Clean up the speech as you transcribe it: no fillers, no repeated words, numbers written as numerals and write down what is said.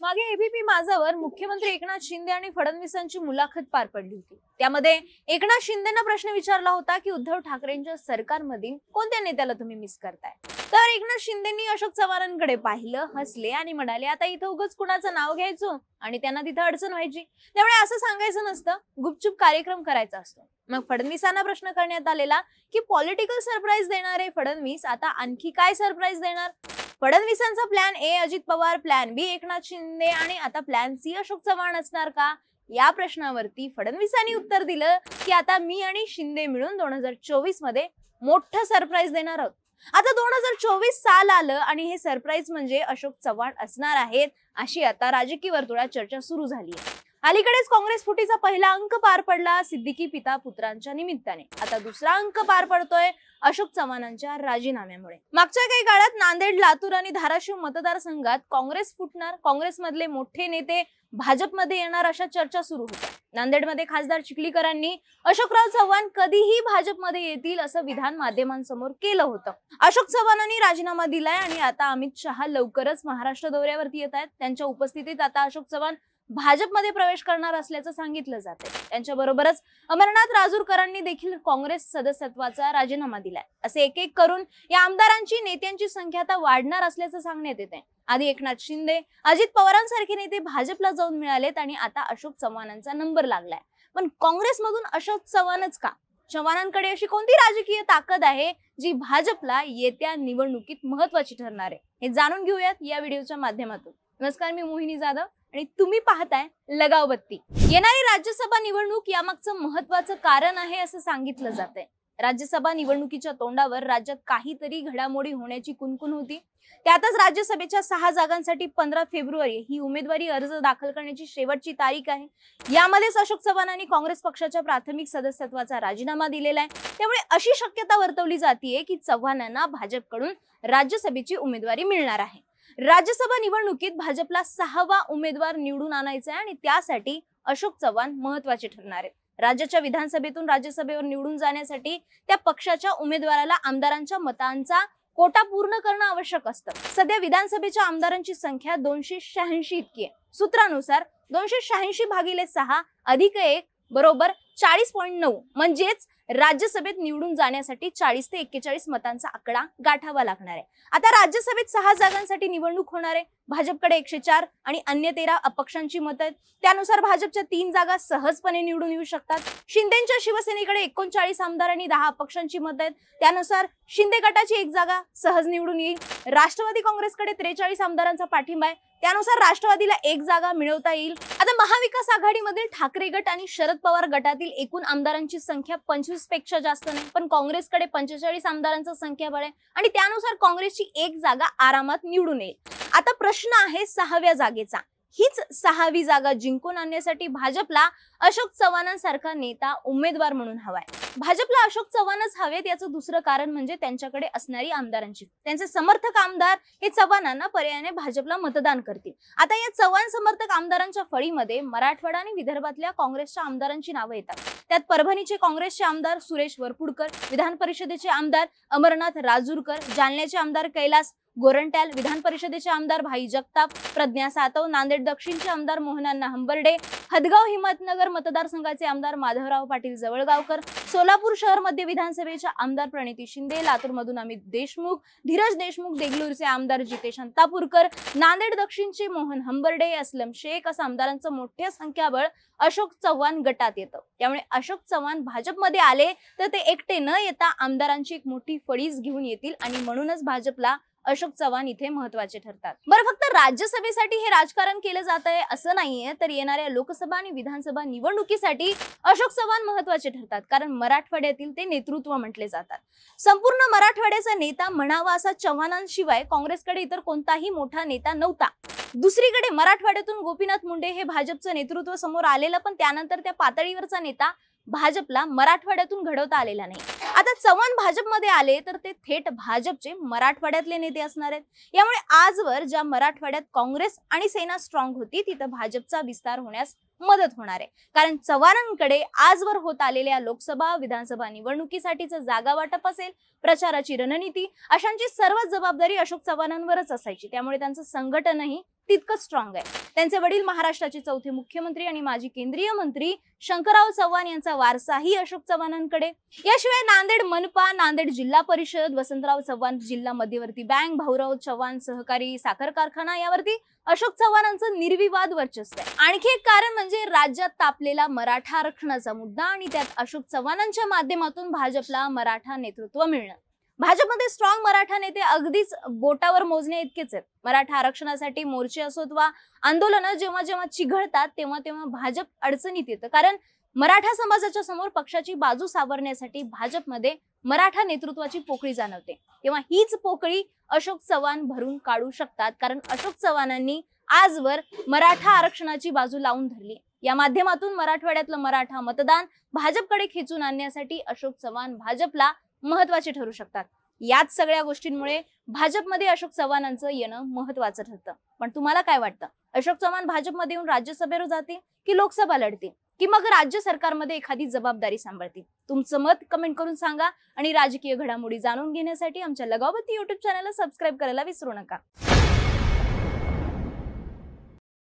मागे एबीपी माझावर मुख्यमंत्री एकनाथ शिंदे आणि फडणवीसांची मुलाखत पार पडली होती। त्यामध्ये एकनाथ शिंदेंना प्रश्न विचारला होता की उद्धव ठाकरेंच्या सरकारमधील कोणत्या नेत्याला तुम्ही मिस करताय। तर एकनाथ शिंदेंनी अशोक चव्हाणांकडे पाहिलं, हसले आणि म्हणाले, आता इथं उगाच कुणाचं नाव घ्यायचं आणि त्यांना तिथं अडचण व्हायची, त्यामुळे असं सांगायचं नसतं, गुपचूप कार्यक्रम करायचा असतो। मग फडणवीसांना प्रश्न करण्यात आलेला की पॉलिटिकल सरप्राईज देणारे फडणवीस आता आणखी काय सरप्राईज देणार। फडणवीसांचा plan A Ajit Pawar, plan B Eknath Shinde आणि आता प्लॅन सी अशोक चव्हाण असणार का, या प्रश्नावरती फडणवीसांनी उत्तर दिलं की आता मी आणि शिंदे मिळून 2024 मध्ये मोठं सरप्राईज देणार आहोत। आता 2024 साल आलं आणि हे सरप्राईज म्हणजे अशोक चव्हाण असणार आहेत, अशी आता राजकीय वर्तुळात चर्चा सुरू झाली आहे। अलीकडेच काँग्रेस फुटीचा पहिला अंक पार पडला सिद्दीकी पिता पुत्रांच्या निमित्ताने। आता दुसरा अंक पार पडतोय अशोक चव्हाणांच्या राजीनाम्यामुळे। मागच्या काही काळात नांदेड, लातूर आणि धाराशिव मतदारसंघात काँग्रेस फुटणार, काँग्रेसमधले मोठे नेते भाजपमध्ये येणार अशा चर्चा सुरू होत्या। नांदेडमध्ये खासदार चिखलीकरांनी अशोकराव चव्हाण कधीही भाजपमध्ये येतील असं विधान माध्यमांसमोर केलं होतं। अशोक चव्हाणांनी राजीनामा दिलाय आणि आता अमित शहा लवकरच महाराष्ट्र दौऱ्यावरती येत आहेत। त्यांच्या उपस्थितीत आता अशोक चव्हाण भाजपमध्ये प्रवेश करणार असल्याचं सांगितलं जातंय। त्यांच्या बरोबरच अमरनाथ राजूरकरांनी देखील काँग्रेस सदस्यत्वाचा राजीनामा दिलाय। असे एक एक करून या आमदारांची, नेत्यांची संख्या आता वाढणार असल्याचं सांगण्यात येते। आधी एकनाथ शिंदे, अजित पवारांसारखे नेते भाजपला जाऊन मिळालेत आणि आता अशोक चव्हाणांचा नंबर लागलाय। पण काँग्रेसमधून अशोक चव्हाणच का? चव्हाणांकडे अशी कोणती राजकीय ताकद आहे जी भाजपला येत्या निवडणुकीत महत्त्वाची ठरणार आहे, हे जाणून घेऊयात या व्हिडिओच्या माध्यमातून। नमस्कार, मी मोहिनी जाधव आणि तुम्ही पाहताय लगाव बत्ती। येणारी राज्यसभा निवडणूक यामागचं महत्त्वाचं कारण आहे असं सांगितलं जातंय। राज्यसभा निवडणुकीच्या तोंडावर राज्यात काहीतरी घडामोडी होण्याची कुणकुण होती। त्यातच राज्यसभेच्या 6 जागांसाठी 15 फेब्रुवारी ही उमेदवारी अर्ज दाखल करण्याची शेवटची तारीख आहे। यामध्येच अशोक चव्हाणांनी काँग्रेस पक्षाच्या प्राथमिक सदस्यत्वाचा राजीनामा दिलेला आहे। त्यामुळे अशी शक्यता वर्तवली जाते की चव्हाणांना भाजपकडून राज्यसभेची उमेदवारी मिळणार आहे। राज्यसभा निवडणुकीत भाजपला 6वा उमेदवार निवडून आणायचा आहे आणि त्यासाठी अशोक चव्हाण महत्त्वाचे ठरणार आहेत। राज्याच्या विधानसभेतून राज्यसभेवर निवडून जाण्यासाठी त्या पक्षाच्या उमेदवाराला आमदारांच्या मतांचा कोटा पूर्ण करणं आवश्यक असतं। सध्या विधानसभेच्या आमदारांची संख्या 286 इतकी आहे। सूत्रानुसार 286 भागिले 6 अधिक 1 बरोबर 40.9, म्हणजेच राज्यसभेत निवडून जाण्यासाठी 40 ते 41 मतांचा आकडा गाठावा लागणार आहे। आता राज्यसभेत 6 जागांसाठी निवडणूक होणार आहे। भाजपकडे 104 आणि अन्य 13 अपक्षांची मतं आहेत। त्यानुसार भाजपच्या 3 जागा सहजपणे निवडून येऊ शकतात। शिंदेच्या शिवसेनेकडे 39 आमदार आणि 10 अपक्षांची मतं आहेत। त्यानुसार शिंदे गटाची 1 जागा सहज निवडून येईल। राष्ट्रवादी काँग्रेसकडे 43 आमदारांचा पाठिंबा आहे। त्यानुसार राष्ट्रवादीला 1 जागा मिळवता येईल। आता महाविकास आघाडीमधील ठाकरे गट आणि शरद पवार गटातील एकूण आमदारांची संख्या 25 पेक्षा जास्त नाही, पण काँग्रेसकडे 45 आमदारांचं संख्याबळ आहे आणि त्यानुसार काँग्रेसची 1 जागा आरामात निवडून येईल। आता प्रश्न आहे 6व्या जागेचा। हीच 6वी जागा जिंकून आणण्यासाठी भाजपला अशोक चव्हाणांसारखा नेता उमेदवार म्हणून हवाय। भाजपला अशोक चव्हाणच हवेत याचं दुसरं कारण म्हणजे त्यांच्याकडे असणारी आमदारांची, त्यांचे समर्थक आमदार हे चव्हाणांना पर्यायाने भाजपला मतदान करतील। आता या चव्हाण समर्थक आमदारांच्या फळीमध्ये मराठवाडा आणि विदर्भातल्या काँग्रेसच्या आमदारांची नावं येतात। त्यात परभणीचे काँग्रेसचे आमदार सुरेश वरपुडकर, विधान परिषदेचे आमदार अमरनाथ राजूरकर, जालन्याचे आमदार कैलास गोरंट्याल, विधान परिषदेचे आमदार भाई जगताप, प्रज्ञा सातव, नांदेड दक्षिणचे आमदार मोहनअण्णा हंबर्डे, हदगाव हिम्मतनगर मतदारसंघाचे आमदार माधवराव पाटील जवळगावकर, सोलापूर शहर मध्य विधानसभेच्या आमदार प्रणिती शिंदे, लातूरमधून अमित देशमुख, धीरज देशमुख, देगलूरचे आमदार जितेश अंतापूरकर, नांदेड दक्षिणचे मोहन हंबर्डे, असलम शेख असं आमदारांचं मोठ्या संख्याबळ अशोक चव्हाण गटात येतं। त्यामुळे अशोक चव्हाण भाजपमध्ये आले तर ते एकटे न येता आमदारांची एक मोठी फळीच घेऊन येतील आणि म्हणूनच भाजपला अशोक चव्हाण इथे महत्त्वाचे ठरतात। बरं, फक्त राज्यसभेसाठी हे राजकारण केलं जात आहे असं नाहीये, तर येणाऱ्या लोकसभा आणि विधानसभा निवडणुकीसाठी अशोक चव्हाण महत्त्वाचे ठरतात, कारण मराठवाड्यातील ते नेतृत्व म्हटले जातात। संपूर्ण मराठवाड्याचा नेता म्हणावा असा चव्हाणांशिवाय काँग्रेसकडे इतर कोणताही मोठा नेता नव्हता। दुसरीकडे मराठवाड्यातून गोपीनाथ मुंडे हे भाजपचं नेतृत्व समोर आलेलं, पण त्यानंतर त्या पातळीवरचा नेता भाजपला मराठवाड्यातून घडवता आलेला नाही। आता चव्हाण भाजपमध्ये आले तर ते थेट भाजपचे मराठवाड्यातले नेते असणार आहेत। यामुळे आजवर ज्या मराठवाड्यात काँग्रेस आणि सेना स्ट्रॉंग होती तिथं भाजपचा विस्तार होण्यास मदत होणार आहे, कारण चव्हाणांकडे आजवर होत आलेल्या लोकसभा विधानसभा निवडणुकीसाठीचं जागा वाटप असेल, प्रचाराची रणनीती, अशांची सर्व जबाबदारी अशोक चव्हाणांवरच असायची। त्यामुळे त्यांचं संघटनही तितकंच स्ट्रॉंग आहे. त्यांचे वडील महाराष्ट्राचे चौथे मुख्यमंत्री आणि माजी केंद्रीय मंत्री शंकरराव चव्हाण यांचा वारसाही अशोक चव्हाणांकडे. याशिवाय नांदेड मनपा, नांदेड जिल्हा परिषद, वसंतराव चव्हाण जिल्हा मध्यवर्ती बँक, भाऊराव चव्हाण सहकारी साखर कारखाना यावरती अशोक चव्हाणांचं निर्विवाद वर्चस्व आहे. आणखी एक कारण म्हणजे राज्यात तापलेला मराठा आरक्षणाचा मुद्दा आणि त्यात अशोक चव्हाणांच्या माध्यमातून भाजपला मराठा नेतृत्व मिळणं. भाजपमध्ये स्ट्रॉंग मराठा नेते अगदीच बोटावर मोजणे इतकेच आहेत. मराठा आरक्षणासाठी मोर्चे असोत वा आंदोलनं जेव्हा जेव्हा चिघळतात तेव्हा तेव्हा भाजप अडचणीत येतं. कारण मराठा समाजाच्या समोर पक्षाची बाजू सावरण्यासाठी भाजपमध्ये मराठा नेतृत्वाची पोकळी जाणवते. तेव्हा हीच पोकळी अशोक चव्हाण भरून काढू शकतात. कारण अशोक चव्हाणांनी आजवर मराठा आरक्षणाची बाजू लावून धरली. या माध्यमातून मराठवाड्यातलं मराठा मतदान भाजपकडे खेचून आणण्यासाठी अशोक चव्हाण भाजपला महत्वाचे ठरू शकतात. याच सगळ्या गोष्टींमुळे भाजपमध्ये अशोक चव्हाणांचं येणं महत्वाचं ठरतं. पण तुम्हाला काय वाटतं, अशोक चव्हाण भाजपमध्ये येऊन राज्यसभेवर जातील की लोकसभा लढतील की मग राज्य सरकारमध्ये एखादी जबाबदारी सांभाळतील? तुमचं मत कमेंट करून सांगा आणि राजकीय घडामोडी जाणून घेण्यासाठी आमच्या लगावती YouTube चॅनलला सबस्क्राईब करायला विसरू नका.